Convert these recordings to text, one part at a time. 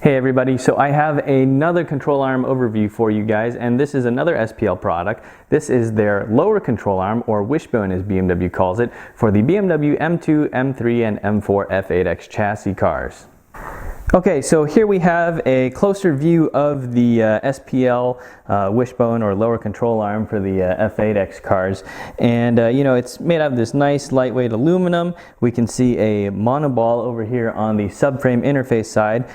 Hey everybody, so I have another control arm overview for you guys, and this is another SPL product. This is their lower control arm, or Wishbone as BMW calls it, for the BMW M2, M3, and M4 F8X chassis cars. Okay, so here we have a closer view of the SPL Wishbone or lower control arm for the F8X cars, and you know, it's made out of this nice lightweight aluminum. We can see a monoball over here on the subframe interface side.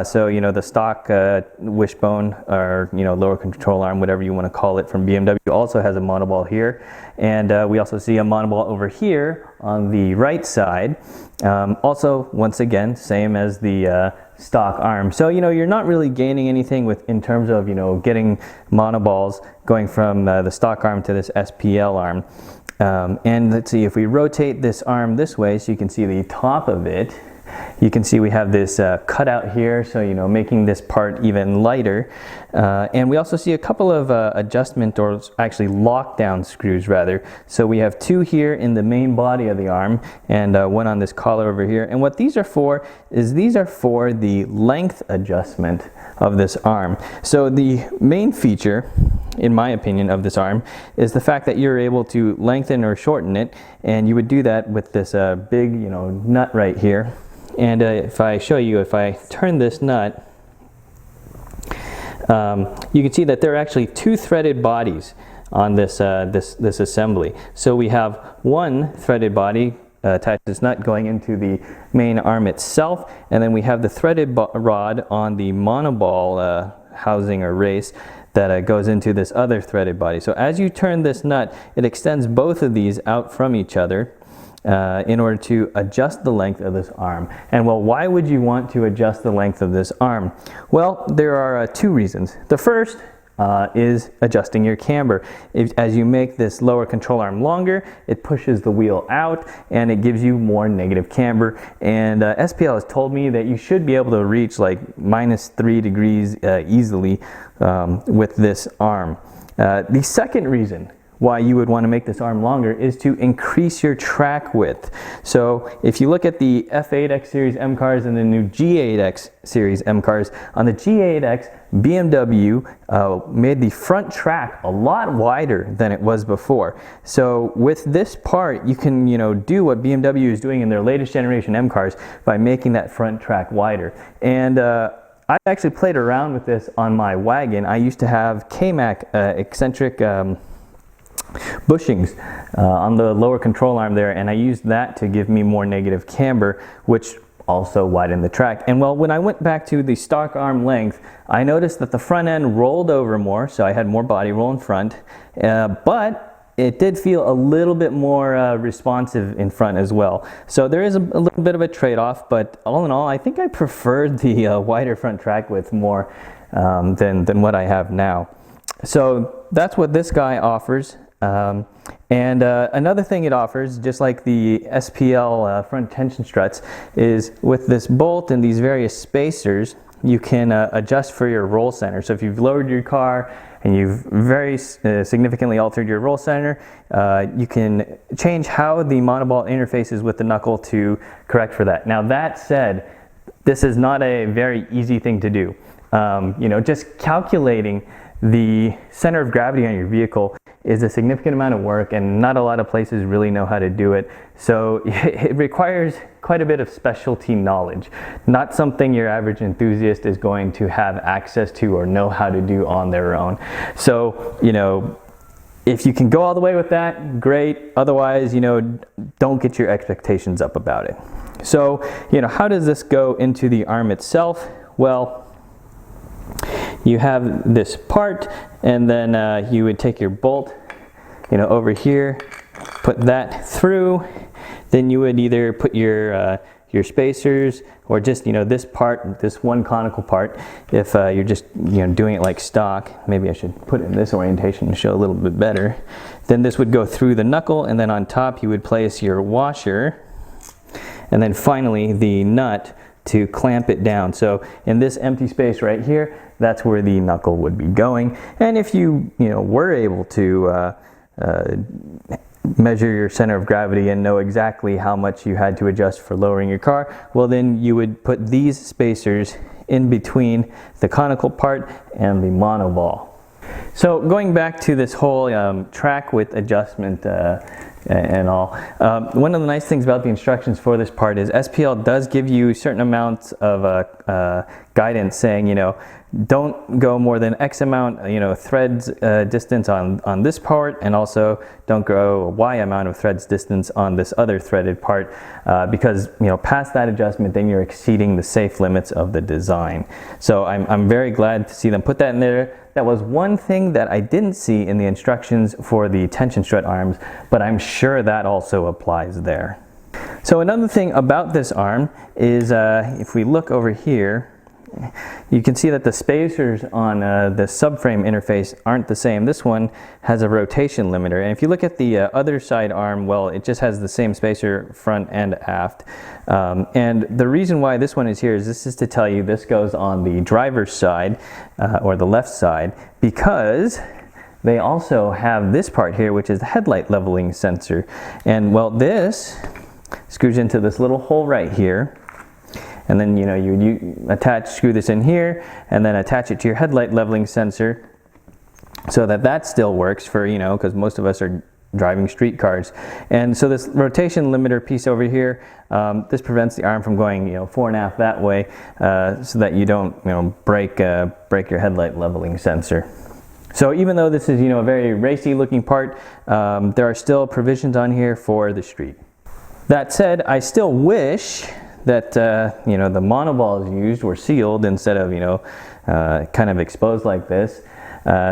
So you know, the stock Wishbone, or you know, lower control arm, whatever you want to call it, from BMW also has a monoball here, and we also see a monoball over here on the right side. Also, once again, same as the stock arm. So you know, you're not really gaining anything in terms of, you know, getting monoballs going from the stock arm to this SPL arm. And let's see, if we rotate this arm this way so you can see the top of it, you can see we have this cutout here, so you know, making this part even lighter. And we also see a couple of adjustment, or actually lockdown screws rather. So we have two here in the main body of the arm, and one on this collar over here. And what these are for is these are for the length adjustment of this arm. So the main feature, in my opinion, of this arm is the fact that you're able to lengthen or shorten it, and you would do that with this big, you know, nut right here. And if I show you, if I turn this nut, you can see that there are actually two threaded bodies on this this assembly. So we have one threaded body attached to this nut going into the main arm itself, and then we have the threaded rod on the monoball housing or race that goes into this other threaded body. So as you turn this nut, it extends both of these out from each other in order to adjust the length of this arm. And well, why would you want to adjust the length of this arm? Well, there are two reasons. The first is adjusting your camber. As you make this lower control arm longer, it pushes the wheel out and it gives you more negative camber. And SPL has told me that you should be able to reach like -3 degrees easily with this arm. The second reason why you would want to make this arm longer is to increase your track width. So if you look at the F8X series M cars and the new G8X series M cars, on the G8X, BMW made the front track a lot wider than it was before. So with this part, you can, you know, do what BMW is doing in their latest generation M cars by making that front track wider. And I actually played around with this on my wagon. I used to have K-Mac eccentric bushings on the lower control arm there, and I used that to give me more negative camber, which also widened the track. And well, when I went back to the stock arm length, I noticed that the front end rolled over more, so I had more body roll in front, but it did feel a little bit more responsive in front as well. So there is a little bit of a trade-off, but all in all, I think I preferred the wider front track width more than what I have now. So that's what this guy offers. And another thing it offers, just like the SPL front tension struts, is with this bolt and these various spacers, you can adjust for your roll center. So if you've lowered your car and you've very significantly altered your roll center, you can change how the monoball interfaces with the knuckle to correct for that. Now that said, this is not a very easy thing to do. You know, just calculating the center of gravity on your vehicle is a significant amount of work, and not a lot of places really know how to do it. So it requires quite a bit of specialty knowledge, not something your average enthusiast is going to have access to or know how to do on their own. So, you know, if you can go all the way with that, great. Otherwise, you know, don't get your expectations up about it. So, you know, how does this go into the arm itself? Well, you have this part, and then you would take your bolt, you know, over here, put that through. Then you would either put your spacers, or just, you know, this part, this one conical part, if you're just, you know, doing it like stock. Maybe I should put it in this orientation to show a little bit better. Then this would go through the knuckle, and then on top you would place your washer, and then finally the nut to clamp it down. So in this empty space right here, that's where the knuckle would be going. And if you know, were able to measure your center of gravity and know exactly how much you had to adjust for lowering your car, well then you would put these spacers in between the conical part and the monoball. So going back to this whole track width adjustment and all, one of the nice things about the instructions for this part is SPL does give you certain amounts of guidance saying, you know, don't go more than X amount, you know, threads distance on this part, and also don't go Y amount of threads distance on this other threaded part, because, you know, past that adjustment, then you're exceeding the safe limits of the design. So I'm very glad to see them put that in there. That was one thing that I didn't see in the instructions for the tension strut arms, but I'm sure that also applies there. So another thing about this arm is if we look over here, you can see that the spacers on the subframe interface aren't the same. This one has a rotation limiter, and if you look at the other side arm, well, it just has the same spacer front and aft. And the reason why this one is here is this is to tell you this goes on the driver's side or the left side, because they also have this part here, which is the headlight leveling sensor. And well, this screws into this little hole right here. And then, you know, you screw this in here and then attach it to your headlight leveling sensor so that that still works for, you know, because most of us are driving street cars. And so this rotation limiter piece over here, this prevents the arm from going, you know, 4.5 that way, so that you don't, you know, break your headlight leveling sensor. So even though this is, you know, a very racy looking part, there are still provisions on here for the street. That said, I still wish that you know, the monoballs used were sealed instead of, you know, kind of exposed like this.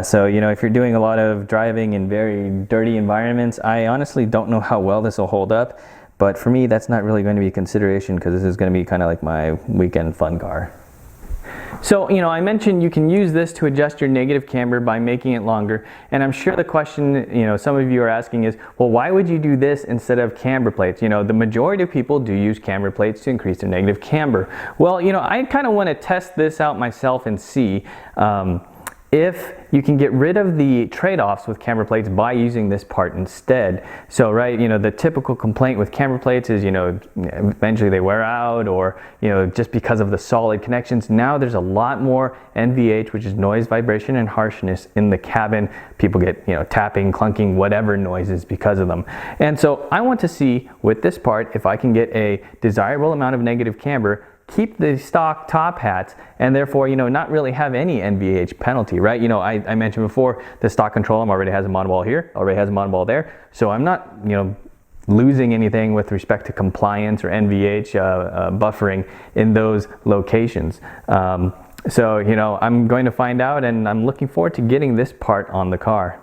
So, you know, if you're doing a lot of driving in very dirty environments, I honestly don't know how well this will hold up. But for me, that's not really going to be a consideration, because this is going to be kind of like my weekend fun car. So, you know, I mentioned you can use this to adjust your negative camber by making it longer, and I'm sure the question, you know, some of you are asking is, well, why would you do this instead of camber plates? You know, the majority of people do use camber plates to increase their negative camber. Well, you know, I kind of want to test this out myself and see if you can get rid of the trade-offs with camber plates by using this part instead. So, right, you know, the typical complaint with camber plates is, you know, eventually they wear out, or, you know, just because of the solid connections. Now there's a lot more NVH, which is noise, vibration, and harshness in the cabin. People get, you know, tapping, clunking, whatever noises because of them. And so I want to see with this part if I can get a desirable amount of negative camber, keep the stock top hats, and therefore, you know, not really have any NVH penalty, right? You know, I mentioned before, the stock control arm already has a monoball here, already has a monoball there, so I'm not, you know, losing anything with respect to compliance or NVH buffering in those locations. So, you know, I'm going to find out, and I'm looking forward to getting this part on the car.